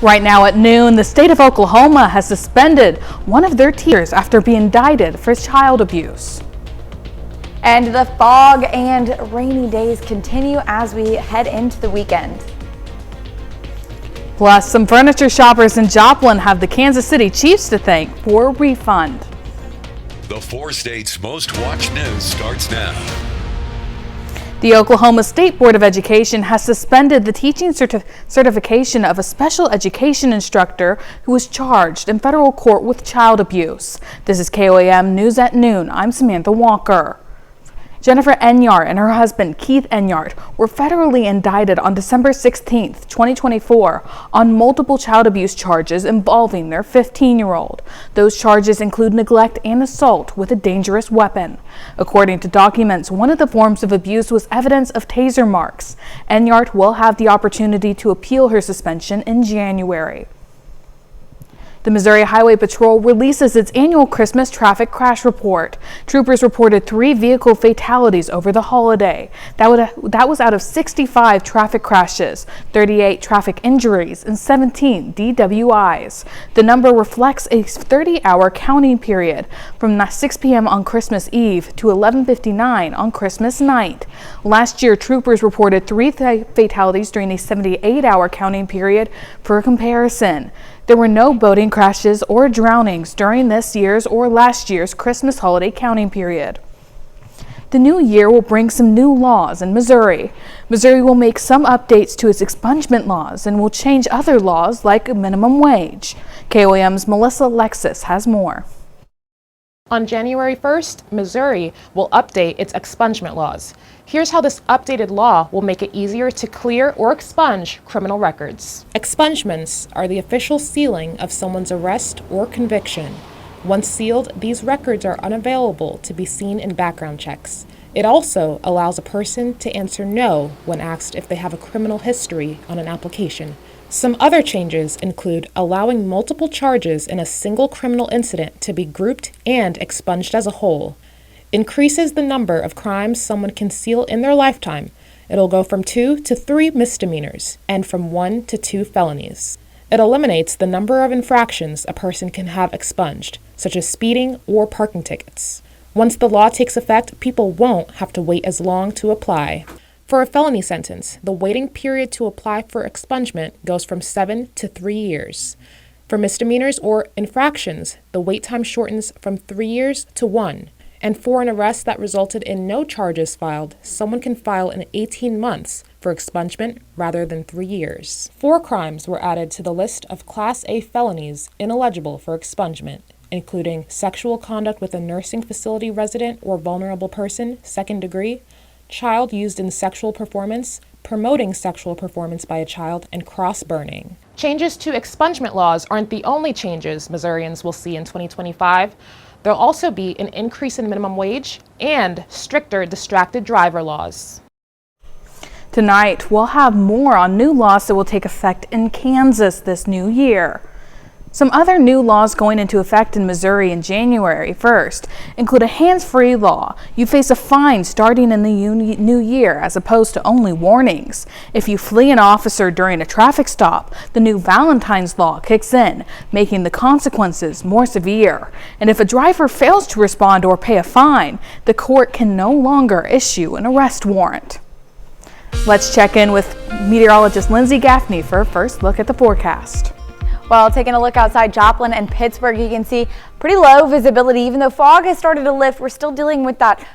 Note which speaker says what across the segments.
Speaker 1: Right now at noon, the state of Oklahoma has suspended one of their teachers after being indicted for child abuse.
Speaker 2: And the fog and rainy days continue as we head into the weekend.
Speaker 1: Plus, some furniture shoppers in Joplin have the Kansas City Chiefs to thank for a refund.
Speaker 3: The 4 states' most watched news starts now.
Speaker 1: The Oklahoma State Board of Education has suspended the teaching certification of a special education instructor who was charged in federal court with child abuse. This is KOAM News at Noon. I'm Samantha Walker. Jennifer Enyart and her husband Keith Enyart were federally indicted on December 16, 2024 on multiple child abuse charges involving their 15-year-old. Those charges include neglect and assault with a dangerous weapon. According to documents, one of the forms of abuse was evidence of taser marks. Enyart will have the opportunity to appeal her suspension in January. The Missouri Highway Patrol releases its annual Christmas traffic crash report. Troopers reported 3 vehicle fatalities over the holiday. That was out of 65 traffic crashes, 38 traffic injuries, and 17 DWIs. The number reflects a 30-hour counting period from 6 p.m. on Christmas Eve to 11:59 on Christmas night. Last year, troopers reported 3 fatalities during a 78-hour counting period. For comparison, there were no boating crashes or drownings during this year's or last year's Christmas holiday counting period. The new year will bring some new laws in Missouri. Missouri will make some updates to its expungement laws and will change other laws like minimum wage. KOAM's Melissa Alexis has more.
Speaker 4: On January 1st, Missouri will update its expungement laws. Here's how this updated law will make it easier to clear or expunge criminal records. Expungements are the official sealing of someone's arrest or conviction. Once sealed, these records are unavailable to be seen in background checks. It also allows a person to answer no when asked if they have a criminal history on an application. Some other changes include allowing multiple charges in a single criminal incident to be grouped and expunged as a whole. Increases the number of crimes someone can seal in their lifetime. It'll go from 2 to 3 misdemeanors and from 1 to 2 felonies. It eliminates the number of infractions a person can have expunged, such as speeding or parking tickets. Once the law takes effect, people won't have to wait as long to apply. For a felony sentence, the waiting period to apply for expungement goes from 7 to 3 years. For misdemeanors or infractions, the wait time shortens from 3 years to 1. And for an arrest that resulted in no charges filed, someone can file in 18 months for expungement rather than 3 years. 4 crimes were added to the list of Class A felonies ineligible for expungement, including sexual conduct with a nursing facility resident or vulnerable person, 2nd degree, child used in sexual performance, promoting sexual performance by a child, and cross-burning. Changes to expungement laws aren't the only changes Missourians will see in 2025. There'll also be an increase in minimum wage and stricter distracted driver laws.
Speaker 1: Tonight, we'll have more on new laws that will take effect in Kansas this new year. Some other new laws going into effect in Missouri in January 1st include a hands-free law. You face a fine starting in the new year as opposed to only warnings. If you flee an officer during a traffic stop, the new Valentine's law kicks in, making the consequences more severe. And if a driver fails to respond or pay a fine, the court can no longer issue an arrest warrant. Let's check in with meteorologist Lindsay Gaffney for a first look at the forecast.
Speaker 2: Well, taking a look outside Joplin and Pittsburgh, you can see pretty low visibility. Even though fog has started to lift, we're still dealing with that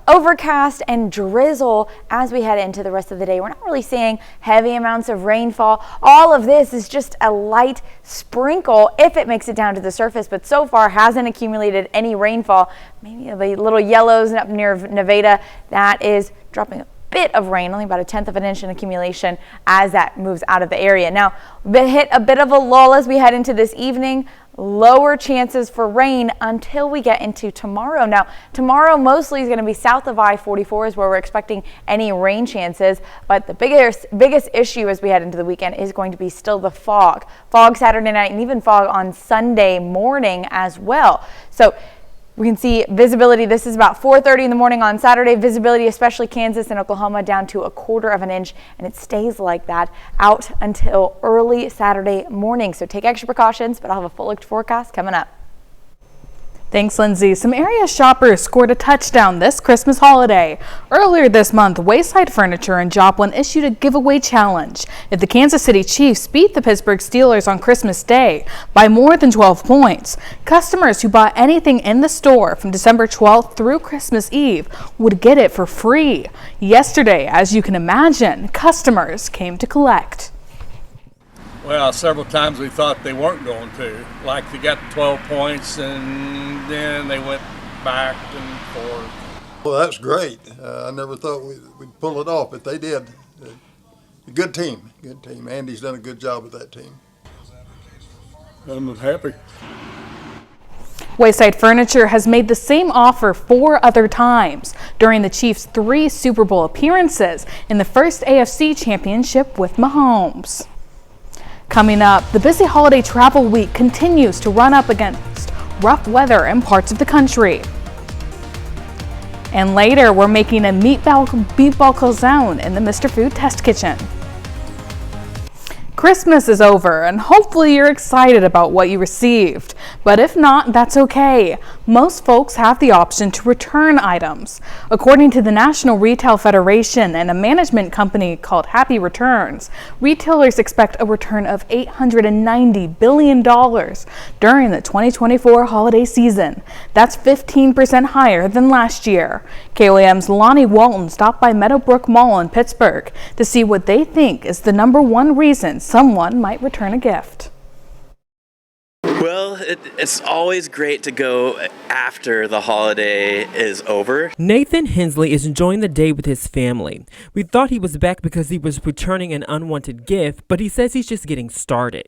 Speaker 2: overcast and drizzle as we head into the rest of the day. We're not really seeing heavy amounts of rainfall. All of this is just a light sprinkle if it makes it down to the surface, but so far hasn't accumulated any rainfall. Maybe the little yellows up near Nevada, that is dropping bit of rain, only about 1/10 of an inch in accumulation as that moves out of the area. Now, we hit a bit of a lull as we head into this evening. Lower chances for rain until we get into tomorrow. Now, tomorrow mostly is going to be south of I-44 is where we're expecting any rain chances, but the biggest issue as we head into the weekend is going to be still the fog. Fog Saturday night and even fog on Sunday morning as well. So We can see visibility. This is about 4:30 in the morning on Saturday. Visibility, especially Kansas and Oklahoma, down to 1/4 of an inch, and it stays like that out until early Saturday morning. So take extra precautions, but I'll have a full look forecast coming up.
Speaker 1: Thanks, Lindsay. Some area shoppers scored a touchdown this Christmas holiday. Earlier this month, Wayside Furniture in Joplin issued a giveaway challenge. If the Kansas City Chiefs beat the Pittsburgh Steelers on Christmas Day by more than 12 points, customers who bought anything in the store from December 12th through Christmas Eve would get it for free. Yesterday, as you can imagine, customers came to collect.
Speaker 5: Well, several times we thought they weren't going to. Like they got 12 points and then they went back and forth.
Speaker 6: Well, that's great. I never thought we'd pull it off, but they did. Good team. Andy's done a good job with that team.
Speaker 5: I'm happy.
Speaker 1: Wayside Furniture has made the same offer 4 other times during the Chiefs' 3 Super Bowl appearances in the first AFC Championship with Mahomes. Coming up, the busy holiday travel week continues to run up against rough weather in parts of the country. And later, we're making a meatball calzone in the Mr. Food Test Kitchen. Christmas is over, and hopefully you're excited about what you received. But if not, that's okay. Most folks have the option to return items. According to the National Retail Federation and a management company called Happy Returns, retailers expect a return of $890 billion during the 2024 holiday season. That's 15% higher than last year. KOAM's Lonnie Walton stopped by Meadowbrook Mall in Pittsburgh to see what they think is the #1 reason someone might return a gift.
Speaker 7: Well, it's always great to go after the holiday is over.
Speaker 8: Nathan Hensley is enjoying the day with his family. We thought he was back because he was returning an unwanted gift, but he says he's just getting started.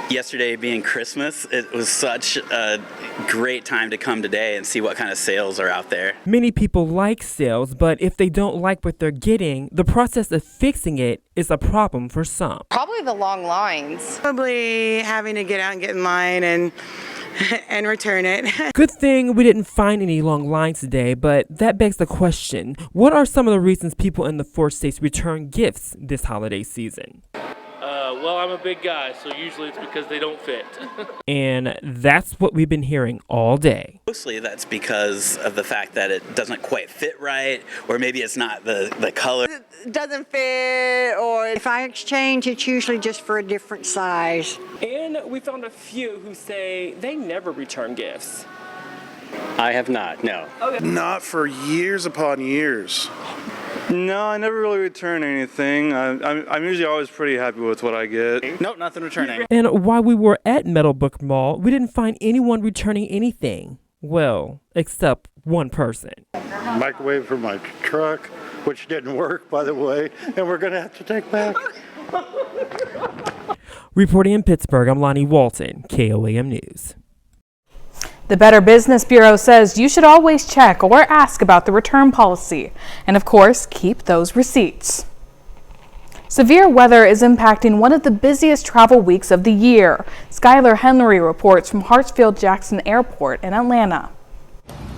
Speaker 7: Yesterday being Christmas, it was such a great time to come today and see what kind of sales are out there.
Speaker 8: Many people like sales, but if they don't like what they're getting, the process of fixing it is a problem for some.
Speaker 9: Probably the long lines.
Speaker 10: Probably having to get out and get in line and return it.
Speaker 8: Good thing we didn't find any long lines today, but that begs the question, what are some of the reasons people in the 4 states return gifts this holiday season?
Speaker 11: Well, I'm a big guy, so usually it's because they don't fit.
Speaker 8: And that's what we've been hearing all day.
Speaker 7: Mostly that's because of the fact that it doesn't quite fit right, or maybe it's not the color.
Speaker 10: It doesn't fit, or if I exchange, it's usually just for a different size.
Speaker 12: And we found a few who say they never return gifts.
Speaker 11: I have not, no.
Speaker 13: Okay. Not for years upon years.
Speaker 14: No, I never really return anything. I'm usually always pretty happy with what I get.
Speaker 11: Nope, nothing returning.
Speaker 8: And while we were at Meadowbrook Mall, we didn't find anyone returning anything. Well, except one person.
Speaker 15: Microwave for my truck, which didn't work, by the way, and we're going to have to take back.
Speaker 8: Reporting in Pittsburgh, I'm Lonnie Walton, KOAM News.
Speaker 1: The Better Business Bureau says you should always check or ask about the return policy. And of course, keep those receipts. Severe weather is impacting one of the busiest travel weeks of the year. Skylar Henry reports from Hartsfield-Jackson Airport in Atlanta.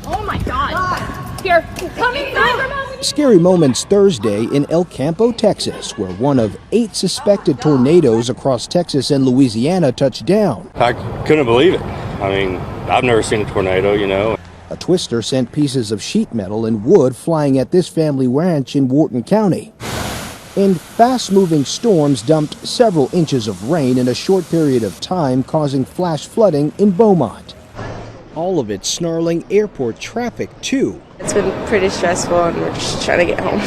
Speaker 16: Oh my God! Here, come inside.
Speaker 17: Scary moments Thursday in El Campo, Texas, where one of 8 suspected tornadoes across Texas and Louisiana touched down.
Speaker 14: I couldn't believe it. I mean, I've never seen a tornado, you know.
Speaker 17: A twister sent pieces of sheet metal and wood flying at this family ranch in Wharton County. And fast-moving storms dumped several inches of rain in a short period of time, causing flash flooding in Beaumont. All of it snarling airport traffic, too.
Speaker 18: It's been pretty stressful, and we're just trying to get home.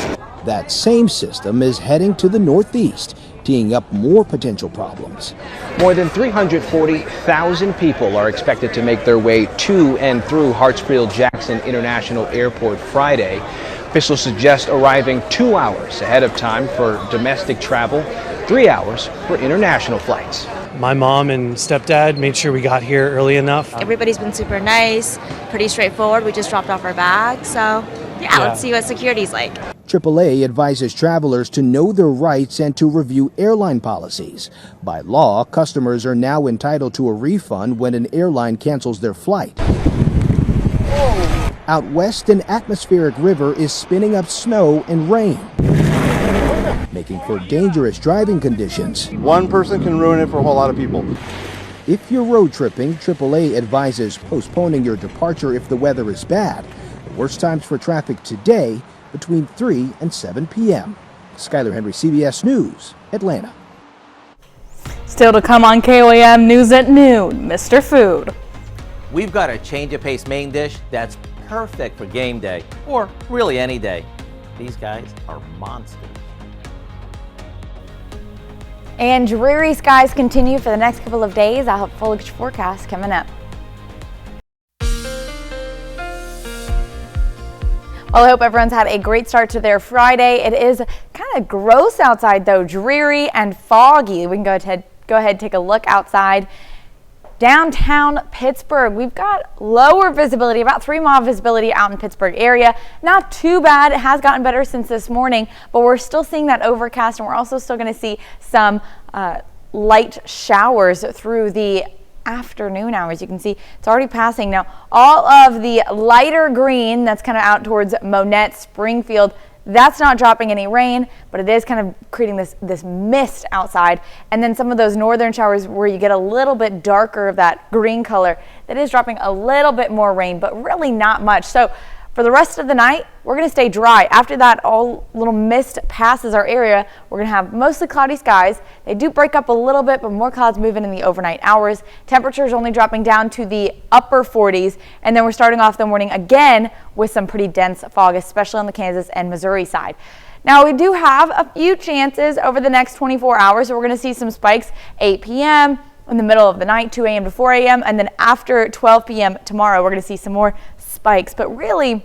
Speaker 17: That same system is heading to the northeast, teeing up more potential problems.
Speaker 19: More than 340,000 people are expected to make their way to and through Hartsfield-Jackson International Airport Friday. Officials suggest arriving 2 hours ahead of time for domestic travel, 3 hours for international flights.
Speaker 20: My mom and stepdad made sure we got here early enough.
Speaker 21: Everybody's been super nice, pretty straightforward. We just dropped off our bags, so yeah, let's see what security's like.
Speaker 17: AAA advises travelers to know their rights and to review airline policies. By law, customers are now entitled to a refund when an airline cancels their flight. Out west, an atmospheric river is spinning up snow and rain, making for dangerous driving conditions.
Speaker 3: One person can ruin it for a whole lot of people.
Speaker 17: If you're road tripping, AAA advises postponing your departure if the weather is bad. The worst times for traffic today, between 3 and 7 p.m. Skyler Henry, CBS News, Atlanta.
Speaker 1: Still to come on KOAM News at noon, Mr. Food.
Speaker 22: We've got a change of pace main dish that's perfect for game day, or really any day. These guys are monsters.
Speaker 2: And dreary skies continue for the next couple of days. I'll have full forecast coming up. Well, I hope everyone's had a great start to their Friday. It is kind of gross outside though, dreary and foggy. We can go ahead and take a look outside. Downtown Pittsburgh, we've got lower visibility, about 3-mile visibility out in Pittsburgh area. Not too bad. It has gotten better since this morning, but we're still seeing that overcast, and we're also still going to see some light showers through the afternoon hours. You can see it's already passing now. All of the lighter green that's kind of out towards Monette, Springfield, that's not dropping any rain, but it is kind of creating this mist outside. And then some of those northern showers where you get a little bit darker of that green color, that is dropping a little bit more rain, but really not much. So for the rest of the night, we're going to stay dry. After that little mist passes our area, we're going to have mostly cloudy skies. They do break up a little bit, but more clouds moving in the overnight hours. Temperatures only dropping down to the upper 40s, and then we're starting off the morning again with some pretty dense fog, especially on the Kansas and Missouri side. Now, we do have a few chances over the next 24 hours, so we're going to see some spikes 8 p.m., in the middle of the night, 2 a.m. to 4 a.m., and then after 12 p.m. tomorrow, we're going to see some more spikes. But really,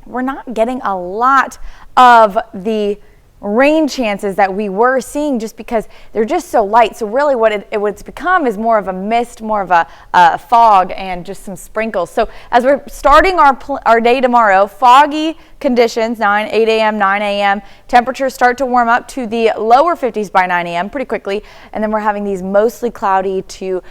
Speaker 2: we're not getting a lot of the rain chances that we were seeing just because they're just so light. So really what it's become is more of a mist, more of a fog, and just some sprinkles. So as we're starting our day tomorrow, foggy conditions, 8 a.m., 9 a.m. Temperatures start to warm up to the lower 50s by 9 a.m. pretty quickly. And then we're having these mostly cloudy to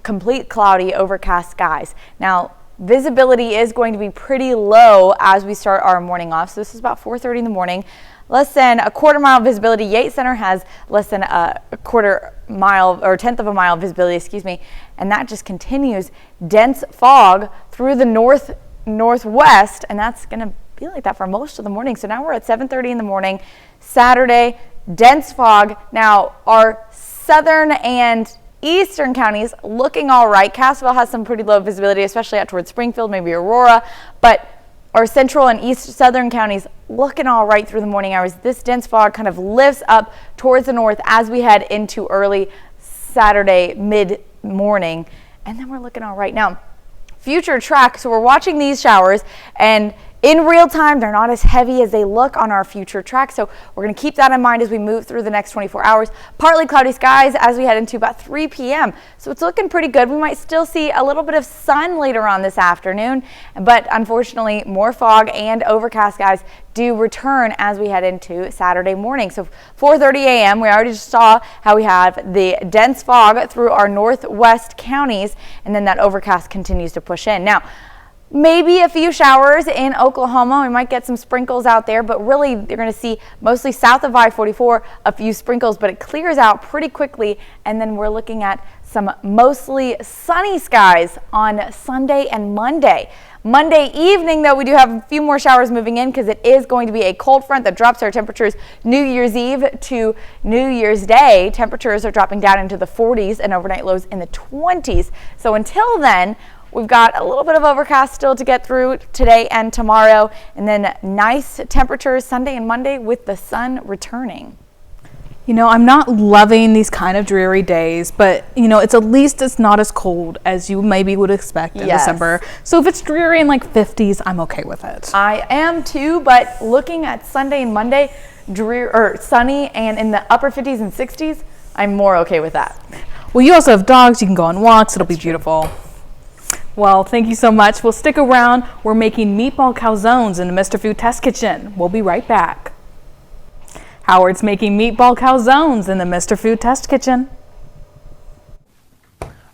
Speaker 2: complete cloudy overcast skies. Now, visibility is going to be pretty low as we start our morning off. So this is about 4:30 in the morning. Less than a quarter-mile visibility. Yates Center has less than a quarter-mile or tenth of a mile visibility, excuse me. And that just continues dense fog through the northwest, and that's going to be like that for most of the morning. So now we're at 7:30 in the morning, Saturday, dense fog. Now our southern and eastern counties looking all right. Cassville has some pretty low visibility, especially out towards Springfield, maybe Aurora, but our central and southern counties looking all right through the morning hours. This dense fog kind of lifts up towards the north as we head into early Saturday mid-morning, and then we're looking all right. Now, future track, so we're watching these showers, and in real time, they're not as heavy as they look on our future track, so we're going to keep that in mind as we move through the next 24 hours. Partly cloudy skies as we head into about 3 p.m., so it's looking pretty good. We might still see a little bit of sun later on this afternoon, but unfortunately, more fog and overcast skies do return as we head into Saturday morning. So 4:30 a.m., we already just saw how we have the dense fog through our northwest counties, and then that overcast continues to push in. Now, maybe a few showers in Oklahoma. We might get some sprinkles out there, but really you're going to see mostly south of I-44 a few sprinkles, but it clears out pretty quickly. And then we're looking at some mostly sunny skies on Sunday and Monday. Monday evening, though, we do have a few more showers moving in because it is going to be a cold front that drops our temperatures New Year's Eve to New Year's Day. Temperatures are dropping down into the 40s and overnight lows in the 20s. So until then, we've got a little bit of overcast still to get through today and tomorrow, and then nice temperatures Sunday and Monday with the sun returning.
Speaker 1: You know, I'm not loving these kind of dreary days, but you know, at least it's not as cold as you maybe would expect in December. So if it's dreary in like 50s, I'm okay with it.
Speaker 2: I am too, but looking at Sunday and Monday, dreary or sunny and in the upper 50s and 60s, I'm more okay with that.
Speaker 1: Well, you also have dogs, you can go on walks, it'll be beautiful. Well, thank you so much. We'll stick around. We're making meatball calzones in the Mr. Food Test Kitchen. We'll be right back. Howard's making meatball calzones in the Mr. Food Test Kitchen.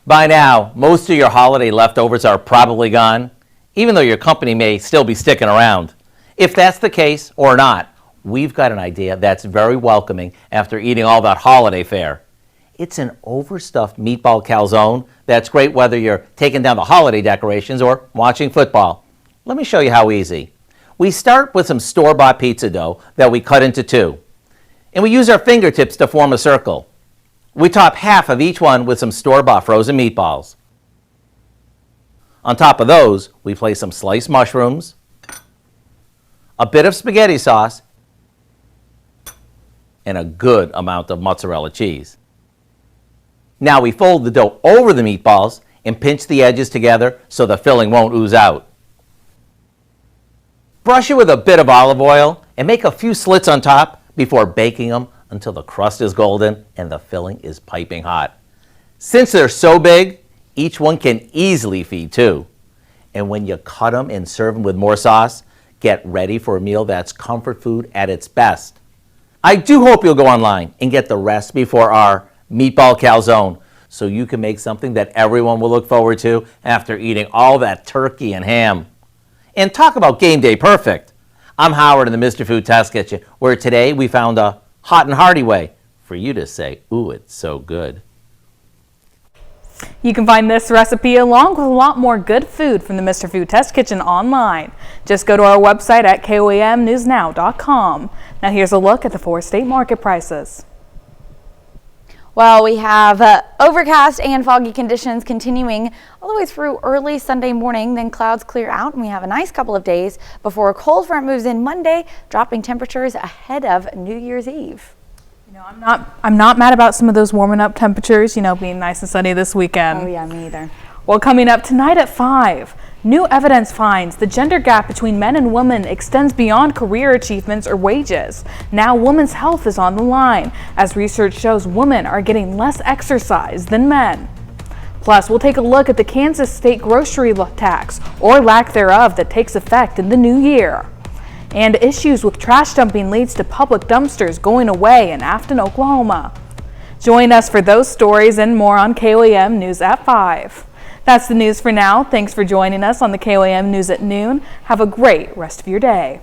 Speaker 22: By now, most of your holiday leftovers are probably gone. even though your company may still be sticking around. If that's the case or not, we've got an idea that's very welcoming after eating all that holiday fare. It's an overstuffed meatball calzone that's great whether you're taking down the holiday decorations or watching football. Let me show you how easy. We start with some store-bought pizza dough that we cut into two, and we use our fingertips to form a circle. We top half of each one with some store-bought frozen meatballs. On top of those, we place some sliced mushrooms, a bit of spaghetti sauce, and a good amount of mozzarella cheese. Now we fold the dough over the meatballs and pinch the edges together so the filling won't ooze out. Brush it with a bit of olive oil and make a few slits on top before baking them until the crust is golden and the filling is piping hot. Since they're so big, each one can easily feed two. And when you cut them and serve them with more sauce, get ready for a meal that's comfort food at its best. I do hope you'll go online and get the recipe for our meatball calzone so you can make something that everyone will look forward to after eating all that turkey and ham. And talk about game day perfect. I'm Howard in the Mr. Food Test Kitchen, where today we found a hot and hearty way for you to say, ooh, it's so good.
Speaker 1: You can find this recipe along with a lot more good food from the Mr. Food Test Kitchen online. Just go to our website at KOAMnewsnow.com. Now here's a look at the 4-state market prices.
Speaker 2: Well, we have overcast and foggy conditions continuing all the way through early Sunday morning. Then clouds clear out and we have a nice couple of days before a cold front moves in Monday, dropping temperatures ahead of New Year's Eve.
Speaker 1: You know, I'm not mad about some of those warming up temperatures, you know, being nice and sunny this weekend.
Speaker 2: Oh yeah, me either.
Speaker 1: Well, coming up tonight at 5, new evidence finds the gender gap between men and women extends beyond career achievements or wages. Now women's health is on the line, as research shows women are getting less exercise than men. Plus, we'll take a look at the Kansas state grocery tax, or lack thereof, that takes effect in the new year. And issues with trash dumping leads to public dumpsters going away in Afton, Oklahoma. Join us for those stories and more on KOAM News at 5. That's the news for now. Thanks for joining us on the KOAM News at noon. Have a great rest of your day.